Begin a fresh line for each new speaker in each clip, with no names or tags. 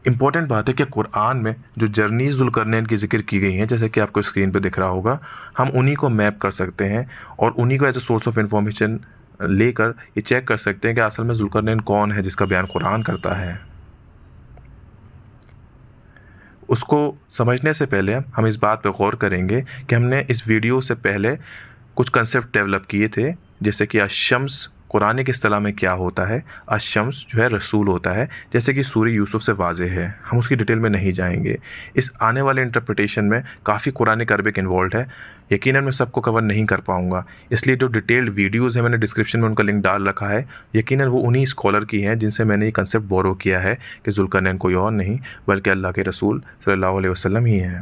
Important بات ہے کہ قرآن میں جو جرنیز ذوالقرنین کی ذکر کی گئی ہیں، جیسے کہ آپ کو اسکرین پہ دکھ رہا ہوگا، ہم انہی کو میپ کر سکتے ہیں اور انہی کو as a source of information لے کر یہ چیک کر سکتے ہیں کہ اصل میں ذوالقرنین کون ہے جس کا بیان قرآن کرتا ہے۔ اس کو سمجھنے سے پہلے ہم اس بات پہ غور کریں گے کہ ہم نے اس ویڈیو سے پہلے کچھ کنسیپٹ ڈیولپ کیے تھے، جیسے کہ الشمس قرآن کی اصطلاح میں کیا ہوتا ہے۔ الشمس جو ہے رسول ہوتا ہے، جیسے کہ سورہ یوسف سے واضح ہے، ہم اس کی ڈیٹیل میں نہیں جائیں گے۔ اس آنے والے انٹرپریٹیشن میں کافی قرآن عربک انوالوڈ ہے، یقیناً میں سب کو کور نہیں کر پاؤں گا، اس لیے جو ڈیٹیلڈ ویڈیوز ہیں میں نے ڈسکرپشن میں ان کا لنک ڈال رکھا ہے، یقیناً وہ انہی اسکالر کی ہیں جن سے میں نے یہ کنسیپٹ بورو کیا ہے کہ ذوالقرنین کوئی اور نہیں بلکہ اللہ کے رسول صلی اللہ علیہ وسلم ہی ہیں۔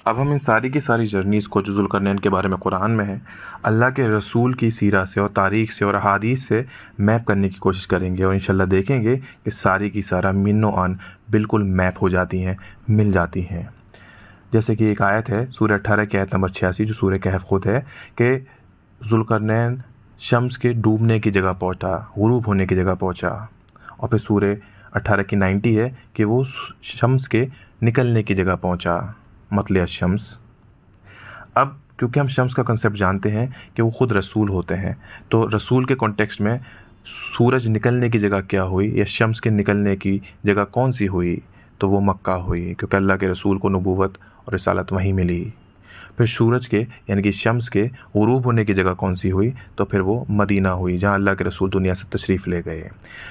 اب ہم ان ساری کی ساری جرنیز کو جو ذوالقرنین کے بارے میں قرآن میں ہے، اللہ کے رسول کی سیرت سے اور تاریخ سے اور احادیث سے میپ کرنے کی کوشش کریں گے، اور انشاءاللہ دیکھیں گے کہ ساری کی سارا من و عن بالکل میپ ہو جاتی ہیں، مل جاتی ہیں۔ جیسے کہ ایک آیت ہے سورہ 18 کی آیت نمبر 86 جو سورہ کہف خود ہے کہ ذوالقرنین شمس کے ڈوبنے کی جگہ پہنچا، غروب ہونے کی جگہ پہنچا، اور پھر سورہ 18 کی 90 ہے کہ وہ شمس کے نکلنے کی جگہ پہنچا، مطلع الشمس۔ اب کیونکہ ہم شمس کا کنسیپٹ جانتے ہیں کہ وہ خود رسول ہوتے ہیں، تو رسول کے کانٹیکسٹ میں سورج نکلنے کی جگہ کیا ہوئی یا شمس کے نکلنے کی جگہ کون سی ہوئی، تو وہ مکہ ہوئی، کیونکہ اللہ کے رسول کو نبوت اور رسالت وہیں ملی۔ پھر سورج کے یعنی کہ شمس کے غروب ہونے کی جگہ کون سی ہوئی، تو پھر وہ مدینہ ہوئی جہاں اللہ کے رسول دنیا سے تشریف لے گئے۔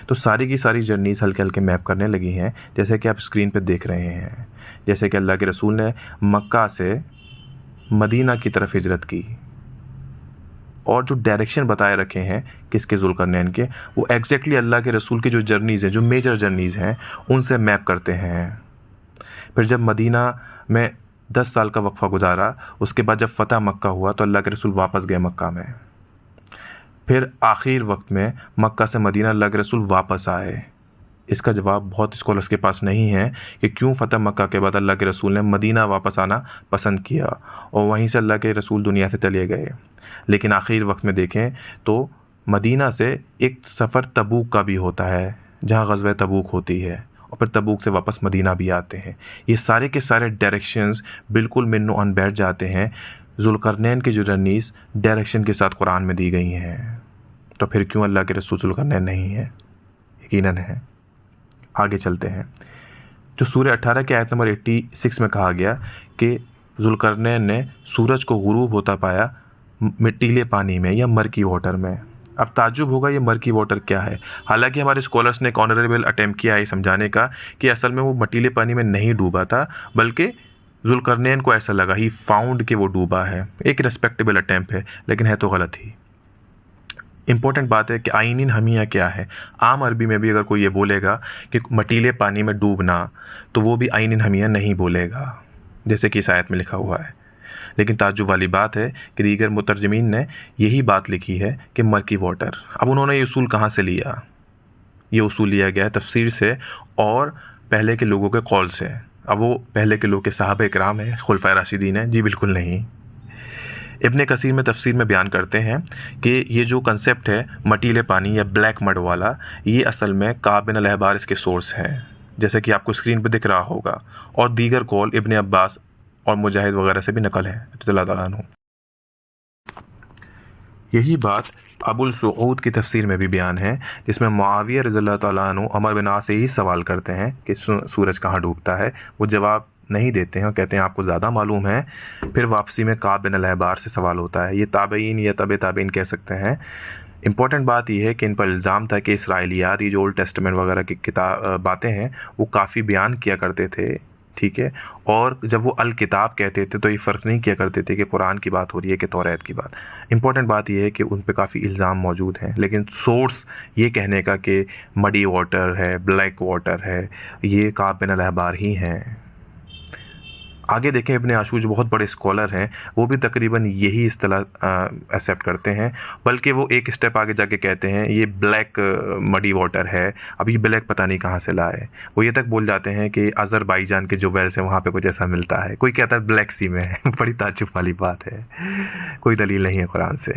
تو ساری کی ساری جرنیز ہلکے ہلکے میپ کرنے لگی ہیں، جیسے کہ آپ اسکرین پہ دیکھ رہے ہیں۔ جیسے کہ اللہ کے رسول نے مکہ سے مدینہ کی طرف ہجرت کی، اور جو ڈائریکشن بتائے رکھے ہیں کس کے ذوالقرنین کے، وہ ایگزیکٹلی اللہ کے رسول کی جو جرنیز ہیں، جو میجر جرنیز ہیں، ان سے میپ کرتے ہیں۔ پھر جب مدینہ میں 10 سال کا وقفہ گزارا، اس کے بعد جب فتح مکہ ہوا تو اللہ کے رسول واپس گئے مکہ میں۔ پھر آخر وقت میں مکہ سے مدینہ اللہ کے رسول واپس آئے۔ اس کا جواب بہت اسکالرس کے پاس نہیں ہے کہ کیوں فتح مکہ کے بعد اللہ کے رسول نے مدینہ واپس آنا پسند کیا اور وہیں سے اللہ کے رسول دنیا سے چلے گئے، لیکن آخر وقت میں دیکھیں تو مدینہ سے ایک سفر تبوک کا بھی ہوتا ہے جہاں غزوہ تبوک ہوتی ہے، اور پھر تبوک سے واپس مدینہ بھی آتے ہیں۔ یہ سارے کے سارے ڈائریکشنز بالکل من و عن بیٹھ جاتے ہیں، ذوالقرنین کی جو جرنیز ڈائریکشن کے ساتھ قرآن میں دی گئی ہیں۔ تو پھر کیوں اللہ کے رسول ذوالقرنین نہیں ہے؟ یقیناً ہے۔ آگے چلتے ہیں۔ جو سورہ 18 کے آیت نمبر 86 میں کہا گیا کہ ذوالقرنین نے سورج کو غروب ہوتا پایا مٹیلے پانی میں یا مرکی واٹر میں۔ اب تعجب ہوگا یہ مرکی واٹر کیا ہے؟ حالانکہ ہمارے اسکالرس نے ایک آنریبل اٹیمپٹ کیا ہے سمجھانے کا کہ اصل میں وہ مٹیلے پانی میں نہیں ڈوبا تھا، بلکہ ذوالقرنین کو ایسا لگا ہی فاؤنڈ کہ وہ ڈوبا ہے۔ ایک ریسپیکٹیبل اٹیمپٹ ہے، لیکن ہے تو غلط ہی۔ امپورٹنٹ بات ہے کہ آئینین حمیہ کیا ہے۔ عام عربی میں بھی اگر کوئی یہ بولے گا کہ مٹیلے پانی میں ڈوبنا، تو وہ بھی آئینین حمیہ نہیں بولے گا، جیسے کہ اس آیت میں لکھا ہوا ہے۔ لیکن تعجب والی بات ہے کہ دیگر مترجمین نے یہی بات لکھی ہے کہ مرکی واٹر۔ اب انہوں نے یہ اصول کہاں سے لیا؟ یہ اصول لیا گیا ہے تفسیر سے اور پہلے کے لوگوں کے قول سے۔ اب وہ پہلے کے لوگ کے صحابہ اکرام ہیں، خلفائے راشدین ہیں؟ جی بالکل نہیں۔ ابن کثیر میں تفسیر میں بیان کرتے ہیں کہ یہ جو کنسیپٹ ہے مٹیلے پانی یا بلیک مڈ والا، یہ اصل میں کعب بن الاحبار اس کے سورس ہیں، جیسے کہ آپ کو اسکرین پہ دکھ رہا ہوگا، اور دیگر قول ابن عباس اور مجاہد وغیرہ سے بھی نقل ہے رضی اللہ تعالیٰ عنہ۔ یہی بات ابو السعود کی تفسیر میں بھی بیان ہے، جس میں معاویہ رضی اللہ تعالیٰ عنہ عمر بن عاص سے ہی سوال کرتے ہیں کہ سورج کہاں ڈوبتا ہے، وہ جواب نہیں دیتے ہیں اور کہتے ہیں آپ کو زیادہ معلوم ہے۔ پھر واپسی میں کعب بن الاحبار سے سوال ہوتا ہے، یہ تابعین یا تبع تابعین کہہ سکتے ہیں۔ امپورٹنٹ بات یہ ہے کہ ان پر الزام تھا کہ اسرائیلیات، یہ جو اولڈ ٹیسٹمنٹ وغیرہ کی باتیں ہیں، وہ کافی بیان کیا کرتے تھے، ٹھیک ہے، اور جب وہ الکتاب کہتے تھے تو یہ فرق نہیں کیا کرتے تھے کہ قرآن کی بات ہو رہی ہے کہ توریت کی بات۔ امپورٹنٹ بات یہ ہے کہ ان پہ کافی الزام موجود ہیں، لیکن سورس یہ کہنے کا کہ مڈی واٹر ہے، بلیک واٹر ہے، یہ کعب بن الاحبار ہی ہیں۔ آگے دیکھیں ابن عاشور جو بہت بڑے اسکالر ہیں، وہ بھی تقریباً یہی اصطلاح ایکسیپٹ کرتے ہیں، بلکہ وہ ایک اسٹیپ آگے جا کے کہتے ہیں یہ بلیک مڈی واٹر ہے۔ اب یہ بلیک پتہ نہیں کہاں سے لائے، وہ یہ تک بول جاتے ہیں کہ آذربائیجان کے جو ویلس ہیں وہاں پہ کچھ ایسا ملتا ہے، کوئی کہتا ہے بلیک سی میں ہے۔ بڑی تعجب والی بات ہے، کوئی دلیل نہیں ہے قرآن سے۔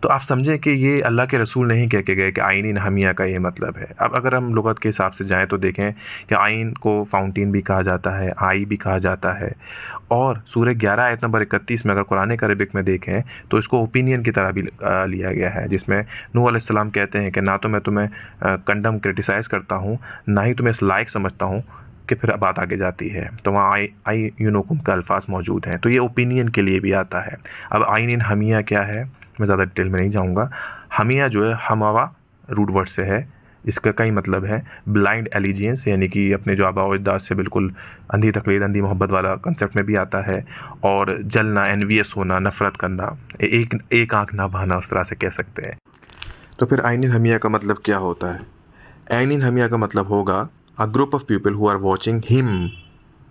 تو آپ سمجھیں کہ یہ اللہ کے رسول نہیں کہہ کے گئے کہ آئین حمیہ کا یہ مطلب ہے۔ اب اگر ہم لغت کے حساب سے جائیں تو دیکھیں کہ آئین کو فاؤنٹین بھی کہا جاتا ہے، آئی بھی کہا جاتا ہے، اور سورہ 11 آیت نمبر 31 میں اگر قرآن عربک میں دیکھیں تو اس کو اوپینین کی طرح بھی لیا گیا ہے، جس میں نوح علیہ السلام کہتے ہیں کہ نہ تو میں تمہیں کنڈم کرٹیسائز کرتا ہوں، نہ ہی تمہیں اس لائق سمجھتا ہوں، کہ پھر بات آگے جاتی ہے تو وہاں آئی یونوکم کا الفاظ موجود ہیں، تو یہ اوپینین کے لیے بھی آتا ہے۔ اب آئین حمیہ کیا ہے، میں زیادہ ڈیٹیل میں نہیں جاؤں گا۔ حمیہ جو ہے ہموا روٹ ورڈ سے ہے، اس کا کئی مطلب ہے۔ بلائنڈ ایلیجینس یعنی کہ اپنے جو آباء و اجداد سے بالکل اندھی تقلید، اندھی محبت والا کنسیپٹ میں بھی آتا ہے، اور جلنا، انویس ہونا، نفرت کرنا، ایک آنکھ نہ بہانا، اس طرح سے کہہ سکتے ہیں۔ تو پھر آئین حمیہ کا مطلب کیا ہوتا ہے؟ آئین حمیہ کا مطلب ہوگا a group of people who are watching him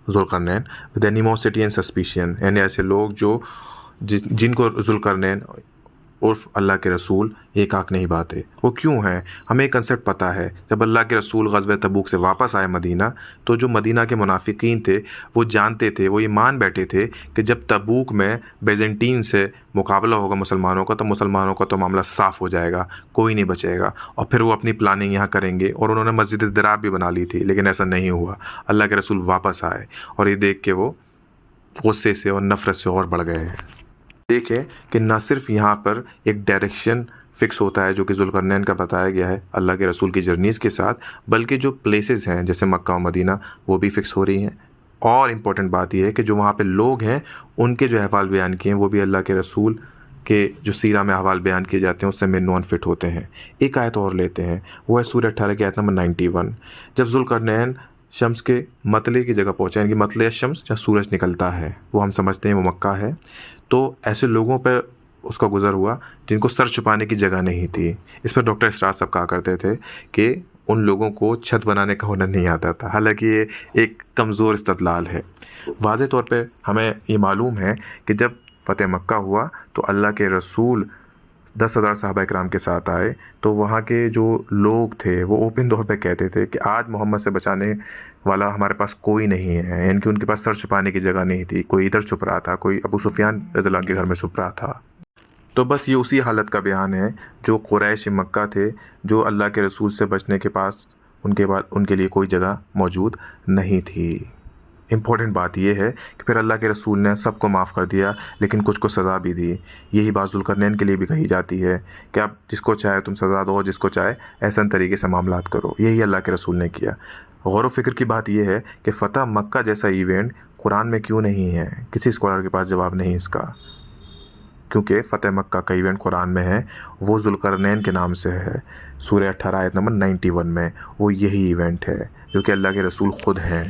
Zulqarnain with animosity and suspicion، یعنی ایسے لوگ جو جن کو ذوالقرنین عرف اللہ کے رسول ایک آنکھ نہیں باتے۔ وہ کیوں ہیں؟ ہمیں ایک کنسیپٹ پتہ ہے، جب اللہ کے رسول غزوہ تبوک سے واپس آئے مدینہ، تو جو مدینہ کے منافقین تھے وہ جانتے تھے، وہ یہ مان بیٹھے تھے کہ جب تبوک میں بیزنٹین سے مقابلہ ہوگا مسلمانوں کا، تو مسلمانوں کا تو معاملہ صاف ہو جائے گا، کوئی نہیں بچے گا، اور پھر وہ اپنی پلاننگ یہاں کریں گے۔ اور انہوں نے مسجد درار بھی بنا لی تھی، لیکن ایسا نہیں ہوا۔ اللہ کے رسول واپس آئے اور یہ دیکھ کے وہ غصے سے اور نفرت سے اور بڑھ گئے ہیں۔ دیکھیں کہ نہ صرف یہاں پر ایک ڈائریکشن فکس ہوتا ہے جو کہ ذوالقرنین کا بتایا گیا ہے اللہ کے رسول کی جرنیز کے ساتھ، بلکہ جو پلیسز ہیں جیسے مکہ و مدینہ وہ بھی فکس ہو رہی ہیں۔ اور امپورٹنٹ بات یہ ہے کہ جو وہاں پہ لوگ ہیں ان کے جو احوال بیان کیے ہیں وہ بھی اللہ کے رسول کے جو سیرہ میں احوال بیان کیے جاتے ہیں اس سے من و انفٹ ہوتے ہیں۔ ایک آیت اور لیتے ہیں، وہ ہے سورہ 18 کی آیت نمبر 91۔ جب ذوالقرنین شمس کے مطلع کی جگہ پہنچا، یعنی کہ مطلع شمس جہاں سورج نکلتا ہے، وہ ہم سمجھتے ہیں وہ مکہ ہے، تو ایسے لوگوں پہ اس کا گزر ہوا جن کو سر چھپانے کی جگہ نہیں تھی۔ اس پر ڈاکٹر اسرار صاحب کہا کرتے تھے کہ ان لوگوں کو چھت بنانے کا ہنر نہیں آتا تھا، حالانکہ یہ ایک کمزور استدلال ہے۔ واضح طور پہ ہمیں یہ معلوم ہے کہ جب فتح مکہ ہوا تو اللہ کے رسول 10,000 صحابہ اکرام کے ساتھ آئے، تو وہاں کے جو لوگ تھے وہ اوپن طور پہ کہتے تھے کہ آج محمد سے بچانے والا ہمارے پاس کوئی نہیں ہے، یعنی کہ ان کے پاس سر چھپانے کی جگہ نہیں تھی، کوئی ادھر چھپ رہا تھا، کوئی ابو سفیان رضی اللہ عنہ کے گھر میں چھپ رہا تھا۔ تو بس یہ اسی حالت کا بیان ہے جو قریش مکہ تھے، جو اللہ کے رسول سے بچنے کے پاس ان کے لیے کوئی جگہ موجود نہیں تھی۔ امپورٹنٹ بات یہ ہے کہ پھر اللہ کے رسول نے سب کو معاف کر دیا، لیکن کچھ کو سزا بھی دی۔ یہی بات ذوالقرنین کے لیے بھی کہی جاتی ہے کہ اب جس کو چاہے تم سزا دو، جس کو چاہے احسن طریقے سے معاملات کرو۔ یہی اللہ کے رسول نے کیا۔ غور و فکر کی بات یہ ہے کہ فتح مکہ جیسا ایونٹ قرآن میں کیوں نہیں ہے؟ کسی اسکالر کے پاس جواب نہیں اس کا، کیونکہ فتح مکہ کا ایونٹ قرآن میں ہے، وہ ذوالقرنین کے نام سے ہے، سورہ 18 آیت نمبر 91 میں وہ یہی ایونٹ ہے جو کہ اللہ کے رسول خود ہیں۔